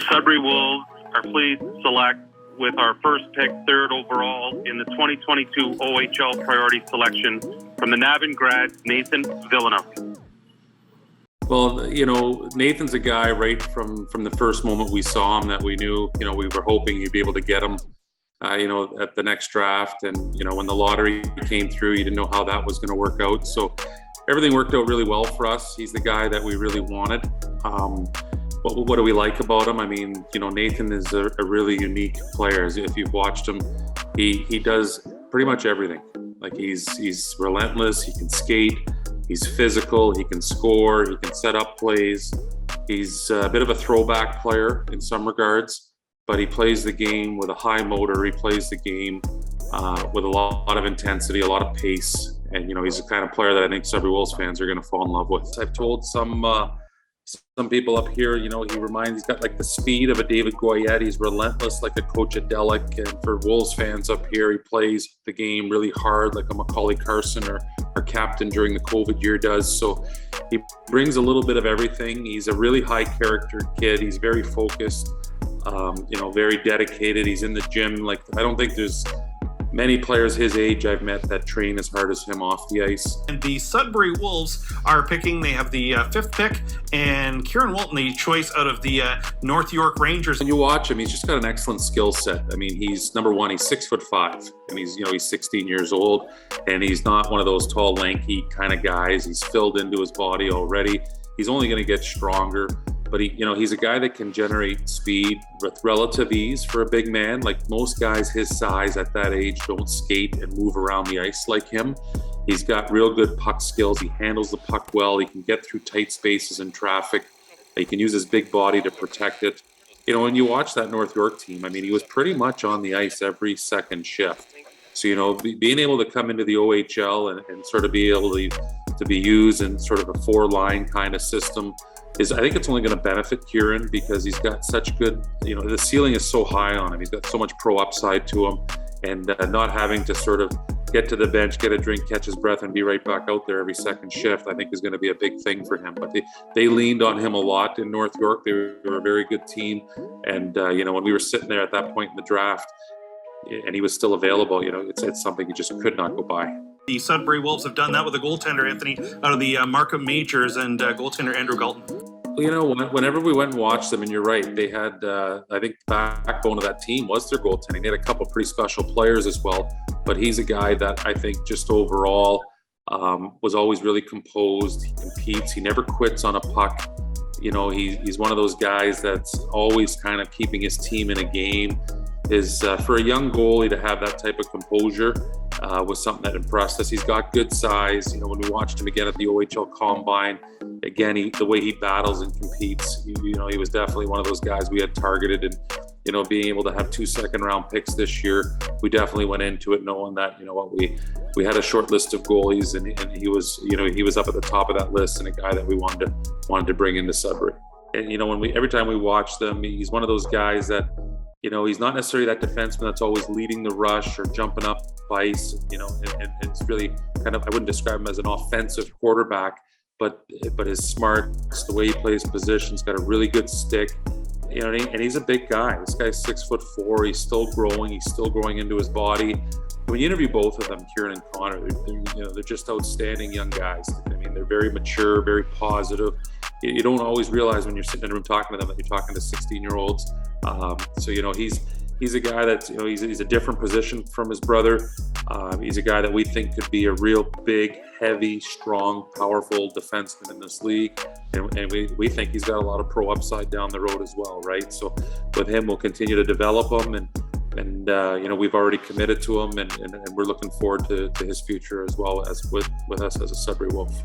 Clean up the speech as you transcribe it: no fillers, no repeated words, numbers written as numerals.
Sudbury Wolves are pleased to select with our first pick, third overall in the 2022 OHL priority selection from the Navan grad, Nathan Villeneuve. Well, Nathan's a guy right from the first moment we saw him that we knew, we were hoping you'd be able to get him, at the next draft. And, when the lottery came through, you didn't know how that was going to work out. So everything worked out really well for us. He's the guy that we really wanted. What do we like about him? I mean, Nathan is a really unique player. If you've watched him, he does pretty much everything. Like he's relentless. He can skate. He's physical. He can score. He can set up plays. He's a bit of a throwback player in some regards, but he plays the game with a high motor. He plays the game with a lot of intensity, a lot of pace. And, he's the kind of player that I think Sudbury Wolves fans are going to fall in love with. I've told some people up here, he's got like the speed of a David Goyette. He's relentless like a Coach Adelic. And for Wolves fans up here, he plays the game really hard like a Macaulay Carson or our captain during the COVID year does. So he brings a little bit of everything. He's a really high character kid. He's very focused, very dedicated. He's in the gym. Like, I don't think there's many players his age I've met that train as hard as him off the ice. And the Sudbury Wolves are picking, they have the fifth pick, and Kieran Walton, the choice out of the North York Rangers. When you watch him, he's just got an excellent skill set. I mean, he's number one, he's 6'5", and he's 16 years old, and he's not one of those tall, lanky kind of guys. He's filled into his body already. He's only going to get stronger. But he's a guy that can generate speed with relative ease for a big man. Like most guys his size at that age don't skate and move around the ice like him. He's got real good puck skills. He handles the puck well. He can get through tight spaces in traffic. He can use his big body to protect it. When you watch that North York team, I mean, he was pretty much on the ice every second shift. So, being able to come into the OHL and sort of be able to be used in sort of a four-line kind of system, I think it's only going to benefit Kieran because he's got such good, the ceiling is so high on him. He's got so much pro upside to him, and not having to sort of get to the bench, get a drink, catch his breath, and be right back out there every second shift, I think is going to be a big thing for him. But they leaned on him a lot in North York. They were a very good team. And, when we were sitting there at that point in the draft and he was still available, it's something you just could not go by. The Sudbury Wolves have done that with a goaltender, Anthony, out of the Markham Majors, and goaltender Andrew Galton. Well, whenever we went and watched them, and you're right, they had, I think the backbone of that team was their goaltending. They had a couple pretty special players as well, but he's a guy that I think just overall was always really composed. He competes. He never quits on a puck. He's one of those guys that's always kind of keeping his team in a game. For a young goalie to have that type of composure was something that impressed us. He's got good size. When we watched him again at the OHL Combine, again, the way he battles and competes, he was definitely one of those guys we had targeted. And, being able to have 2 second-round picks this year, we definitely went into it knowing that, we had a short list of goalies, and he was up at the top of that list, and a guy that we wanted to bring into Sudbury. And, every time we watch them, he's one of those guys that, he's not necessarily that defenseman that's always leading the rush or jumping up ice, and it's really kind of, I wouldn't describe him as an offensive quarterback, but his smarts, the way he plays positions, got a really good stick, and he's a big guy. This guy's 6'4". He's still growing. He's still growing into his body. When you interview both of them, Kieran and Connor, they're just outstanding young guys. I mean, they're very mature, very positive. You don't always realize when you're sitting in a room talking to them that you're talking to 16-year-olds. So he's a guy that's he's a different position from his brother. He's a guy that we think could be a real big, heavy, strong, powerful defenseman in this league, and we think he's got a lot of pro upside down the road as well, right? So with him, we'll continue to develop him, and we've already committed to him, and we're looking forward to his future as well as with us as a Sudbury Wolf.